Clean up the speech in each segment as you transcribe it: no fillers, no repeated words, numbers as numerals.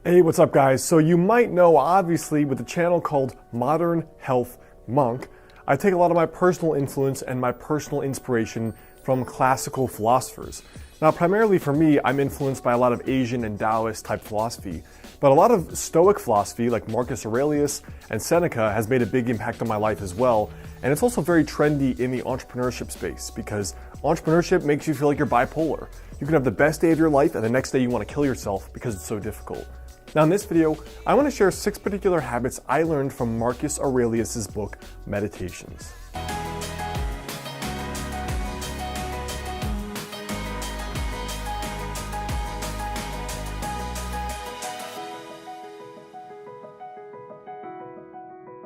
Hey, what's up guys? So you might know, obviously, with a channel called Modern Health Monk, I take a lot of my personal influence and my personal inspiration from classical philosophers. Now, primarily for me, I'm influenced by a lot of Asian and Taoist type philosophy, but a lot of Stoic philosophy like Marcus Aurelius and Seneca has made a big impact on my life as well. And it's also very trendy in the entrepreneurship space because entrepreneurship makes you feel like you're bipolar. You can have the best day of your life and the next day you want to kill yourself because it's so difficult. Now in this video, I want to share 6 particular habits I learned from Marcus Aurelius' book, Meditations.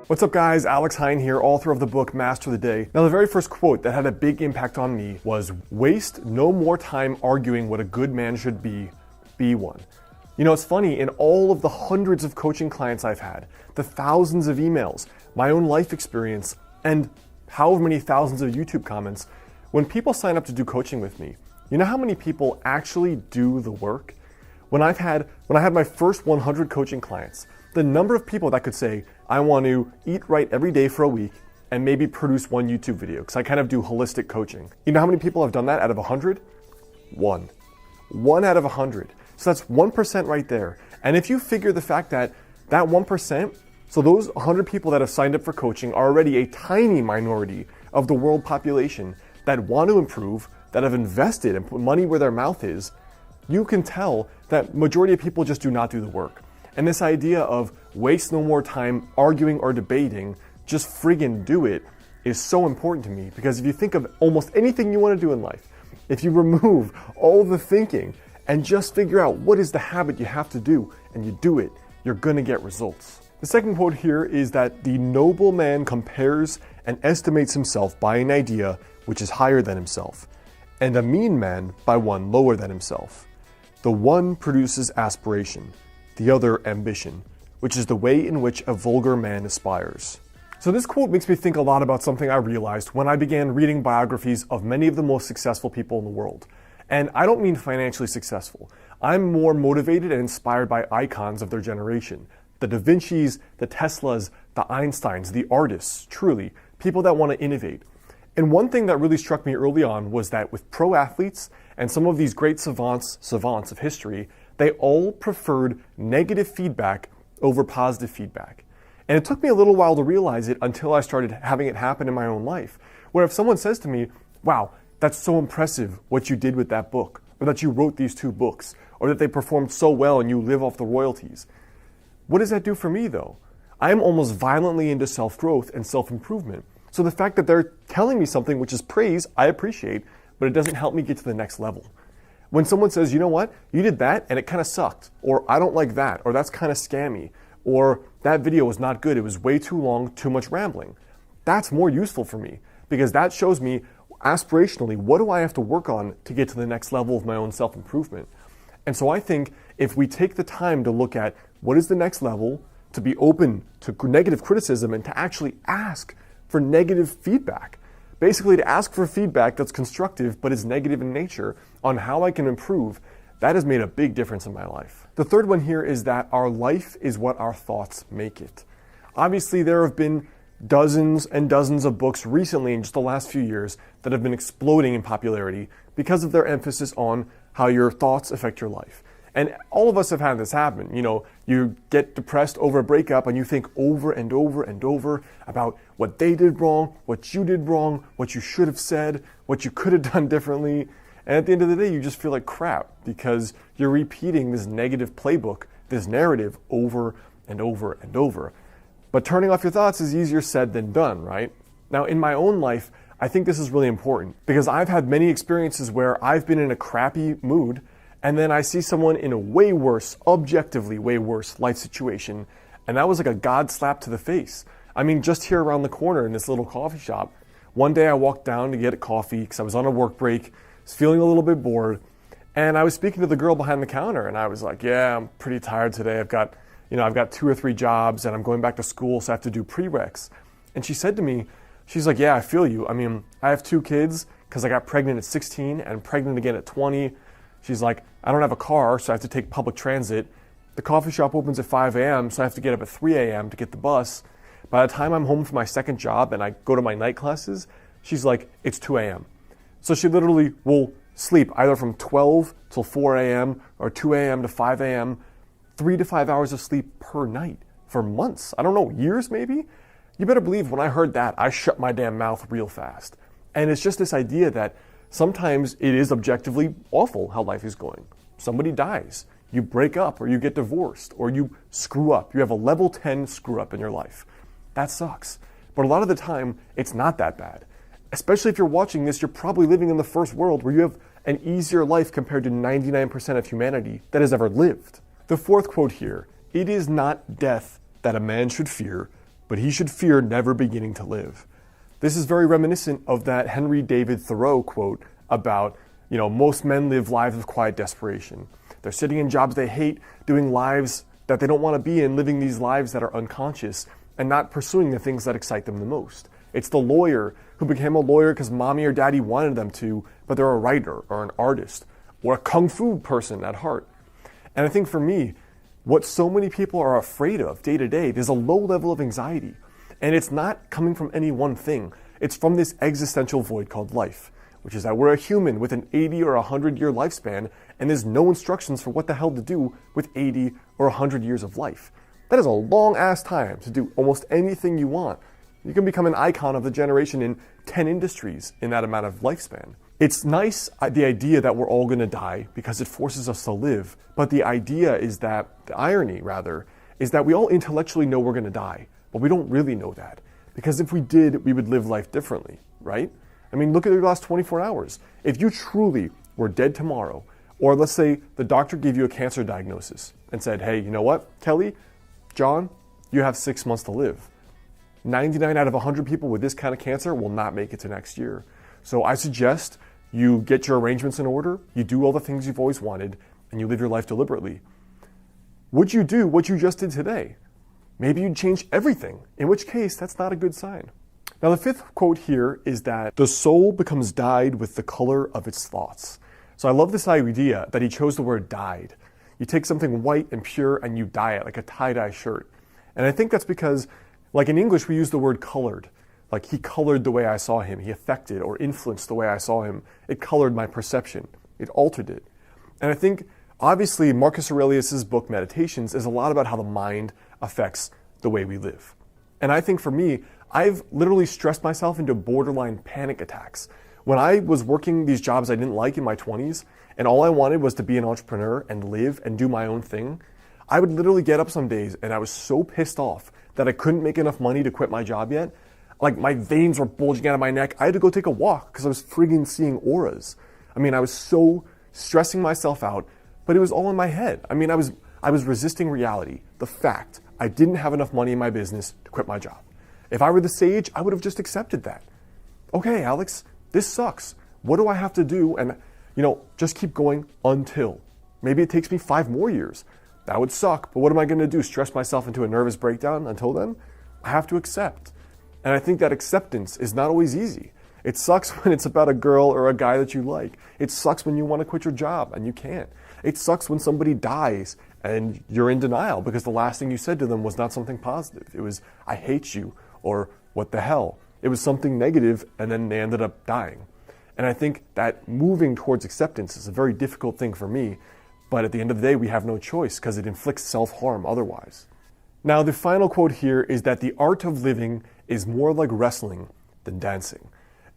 What's up guys, Alex Hine here, author of the book Master the Day. Now the very first quote that had a big impact on me was, "Waste no more time arguing what a good man should be one." You know, it's funny, in all of the hundreds of coaching clients I've had, the thousands of emails, my own life experience, and however many thousands of YouTube comments, when people sign up to do coaching with me, you know how many people actually do the work? When I had my first 100 coaching clients, the number of people that could say, I want to eat right every day for a week and maybe produce one YouTube video, because I kind of do holistic coaching. You know how many people have done that out of 100? One. 1 out of 100. So that's 1% right there. And if you figure the fact that 1%, so those 100 people that have signed up for coaching are already a tiny minority of the world population that want to improve, that have invested and put money where their mouth is, you can tell that majority of people just do not do the work. And this idea of waste no more time arguing or debating, just friggin' do it, is so important to me, because if you think of almost anything you want to do in life, if you remove all the thinking and just figure out what is the habit you have to do and you do it, you're gonna get results. The second quote here is that the noble man compares and estimates himself by an idea which is higher than himself, and a mean man by one lower than himself. The one produces aspiration, the other ambition, which is the way in which a vulgar man aspires. So this quote makes me think a lot about something I realized when I began reading biographies of many of the most successful people in the world. And I don't mean financially successful. I'm more motivated and inspired by icons of their generation. The Da Vincis, the Teslas, the Einsteins, the artists, truly, people that want to innovate. And one thing that really struck me early on was that with pro athletes and some of these great savants of history, they all preferred negative feedback over positive feedback. And it took me a little while to realize it until I started having it happen in my own life, where if someone says to me, wow, that's so impressive what you did with that book, or that you wrote these 2 books, or that they performed so well and you live off the royalties. What does that do for me though? I am almost violently into self-growth and self-improvement. So the fact that they're telling me something which is praise, I appreciate, but it doesn't help me get to the next level. When someone says, you know what, you did that and it kind of sucked, or I don't like that, or that's kind of scammy, or that video was not good, it was way too long, too much rambling. That's more useful for me, because that shows me aspirationally, what do I have to work on to get to the next level of my own self-improvement? And so I think if we take the time to look at what is the next level, to be open to negative criticism and to actually ask for negative feedback, basically to ask for feedback that's constructive but is negative in nature on how I can improve, that has made a big difference in my life. The third one here is that our life is what our thoughts make it. Obviously, there have been dozens and dozens of books recently in just the last few years that have been exploding in popularity because of their emphasis on how your thoughts affect your life. And all of us have had this happen. You know, you get depressed over a breakup and you think over and over and over about what they did wrong, what you did wrong, what you should have said, what you could have done differently. And at the end of the day, you just feel like crap because you're repeating this negative playbook, this narrative over and over and over. But turning off your thoughts is easier said than done, right? Now, in my own life, I think this is really important because I've had many experiences where I've been in a crappy mood and then I see someone in a way worse, objectively way worse life situation, and that was like a God slap to the face. I mean, just here around the corner in this little coffee shop, one day I walked down to get a coffee because I was on a work break, was feeling a little bit bored, and I was speaking to the girl behind the counter and I was like, yeah, I'm pretty tired today. I've got 2 or 3 jobs and I'm going back to school, so I have to do prereqs. And she said to me, she's like, yeah, I feel you. I mean, I have 2 kids because I got pregnant at 16 and pregnant again at 20. She's like, I don't have a car, so I have to take public transit. The coffee shop opens at 5 a.m., so I have to get up at 3 a.m. to get the bus. By the time I'm home from my second job and I go to my night classes, she's like, it's 2 a.m. So she literally will sleep either from 12 till 4 a.m. or 2 a.m. to 5 a.m., 3 to 5 hours of sleep per night for months. I don't know, years maybe? You better believe when I heard that, I shut my damn mouth real fast. And it's just this idea that sometimes it is objectively awful how life is going. Somebody dies, you break up, or you get divorced, or you screw up. You have a level 10 screw up in your life. That sucks. But a lot of the time, it's not that bad. Especially if you're watching this, you're probably living in the first world where you have an easier life compared to 99% of humanity that has ever lived. The fourth quote here, it is not death that a man should fear, but he should fear never beginning to live. This is very reminiscent of that Henry David Thoreau quote about, most men live lives of quiet desperation. They're sitting in jobs they hate, doing lives that they don't want to be in, living these lives that are unconscious, and not pursuing the things that excite them the most. It's the lawyer who became a lawyer because mommy or daddy wanted them to, but they're a writer or an artist or a kung fu person at heart. And I think for me, what so many people are afraid of day to day, there's a low level of anxiety. And it's not coming from any one thing. It's from this existential void called life, which is that we're a human with an 80 or 100-year lifespan, and there's no instructions for what the hell to do with 80 or 100 years of life. That is a long-ass time to do almost anything you want. You can become an icon of the generation in 10 industries in that amount of lifespan. It's nice, the idea that we're all going to die because it forces us to live, but the irony is that we all intellectually know we're going to die, but we don't really know that. Because if we did, we would live life differently, right? I mean, look at the last 24 hours. If you truly were dead tomorrow, or let's say the doctor gave you a cancer diagnosis and said, hey, you know what, Kelly, John, you have 6 months to live. 99 out of 100 people with this kind of cancer will not make it to next year. So I suggest you get your arrangements in order, you do all the things you've always wanted, and you live your life deliberately. Would you do what you just did today? Maybe you'd change everything, in which case that's not a good sign. Now the fifth quote here is that the soul becomes dyed with the color of its thoughts. So I love this idea that he chose the word dyed. You take something white and pure and you dye it like a tie-dye shirt. And I think that's because, like in English, we use the word colored. Like he colored the way I saw him. He affected or influenced the way I saw him. It colored my perception. It altered it. And I think, obviously, Marcus Aurelius' book, Meditations, is a lot about how the mind affects the way we live. And I think for me, I've literally stressed myself into borderline panic attacks. When I was working these jobs I didn't like in my 20s, and all I wanted was to be an entrepreneur and live and do my own thing, I would literally get up some days and I was so pissed off that I couldn't make enough money to quit my job yet. Like my veins were bulging out of my neck. I had to go take a walk because I was friggin' seeing auras. I mean, I was so stressing myself out, but it was all in my head. I mean, I was resisting reality, the fact I didn't have enough money in my business to quit my job. If I were the sage, I would have just accepted that. Okay, Alex, this sucks. What do I have to do? And, just keep going until. Maybe it takes me 5 more years. That would suck, but what am I going to do? Stress myself into a nervous breakdown until then? I have to accept. And I think that acceptance is not always easy. It sucks when it's about a girl or a guy that you like. It sucks when you want to quit your job and you can't. It sucks when somebody dies and you're in denial because the last thing you said to them was not something positive. It was, I hate you, or what the hell. It was something negative, and then they ended up dying. And I think that moving towards acceptance is a very difficult thing for me, but at the end of the day, we have no choice because it inflicts self-harm otherwise. Now, the final quote here is that the art of living is more like wrestling than dancing.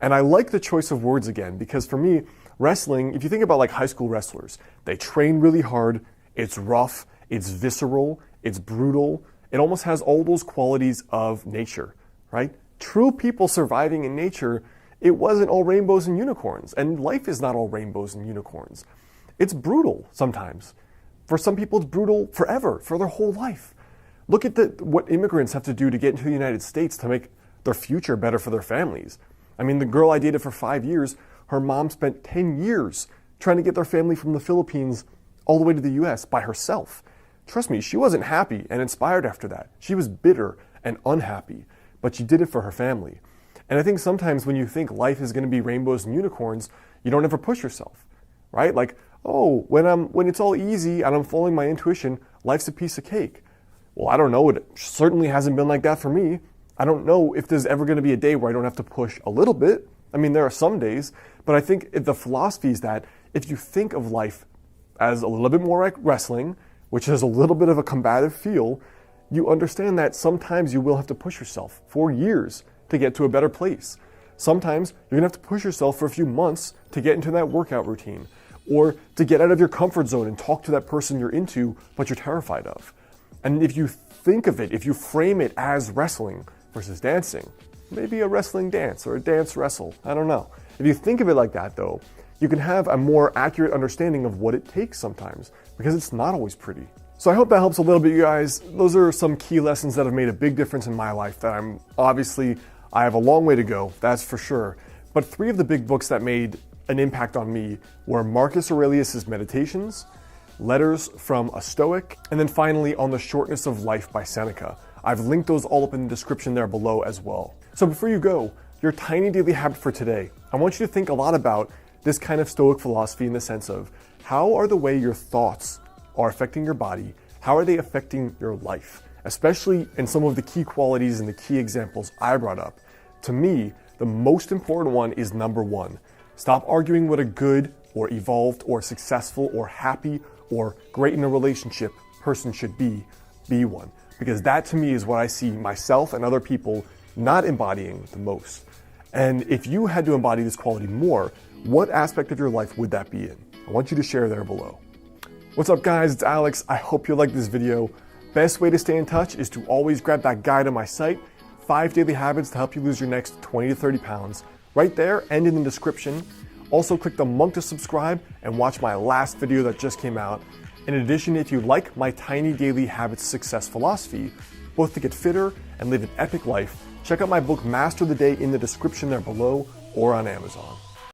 And I like the choice of words again, because for me, wrestling, if you think about like high school wrestlers, they train really hard, it's rough, it's visceral, it's brutal, it almost has all those qualities of nature, right? True people surviving in nature, it wasn't all rainbows and unicorns, and life is not all rainbows and unicorns. It's brutal sometimes. For some people, it's brutal forever, for their whole life. Look at what immigrants have to do to get into the United States to make their future better for their families. I mean, the girl I dated for 5 years, her mom spent 10 years trying to get their family from the Philippines all the way to the US by herself. Trust me, she wasn't happy and inspired after that. She was bitter and unhappy, but she did it for her family. And I think sometimes when you think life is going to be rainbows and unicorns, you don't ever push yourself, right? Like, oh, when it's all easy and I'm following my intuition, life's a piece of cake. Well, I don't know. It certainly hasn't been like that for me. I don't know if there's ever going to be a day where I don't have to push a little bit. I mean, there are some days, but I think the philosophy is that if you think of life as a little bit more like wrestling, which has a little bit of a combative feel, you understand that sometimes you will have to push yourself for years to get to a better place. Sometimes you're gonna have to push yourself for a few months to get into that workout routine, or to get out of your comfort zone and talk to that person you're into but you're terrified of. And if you think of it, if you frame it as wrestling versus dancing, maybe a wrestling dance or a dance wrestle, I don't know. If you think of it like that though, you can have a more accurate understanding of what it takes sometimes, because it's not always pretty. So I hope that helps a little bit, you guys. Those are some key lessons that have made a big difference in my life that I have a long way to go, that's for sure. But 3 of the big books that made an impact on me were Marcus Aurelius' Meditations, Letters from a Stoic, and then finally On the Shortness of Life by Seneca. I've linked those all up in the description there below as well. So before you go, your tiny daily habit for today, I want you to think a lot about this kind of Stoic philosophy in the sense of how are the way your thoughts are affecting your body, how are they affecting your life? Especially in some of the key qualities and the key examples I brought up. To me, the most important one is number 1. Stop arguing what a good or evolved or successful or happy or great in a relationship person should be one. Because that to me is what I see myself and other people not embodying the most. And if you had to embody this quality more, what aspect of your life would that be in? I want you to share there below. What's up guys, it's Alex. I hope you liked this video. Best way to stay in touch is to always grab that guide on my site, 5 daily habits to help you lose your next 20 to 30 pounds, right there and in the description. Also click the monk to subscribe and watch my last video that just came out. In addition, if you like my tiny daily habits success philosophy, both to get fitter and live an epic life, check out my book Master the Day in the description there below or on Amazon.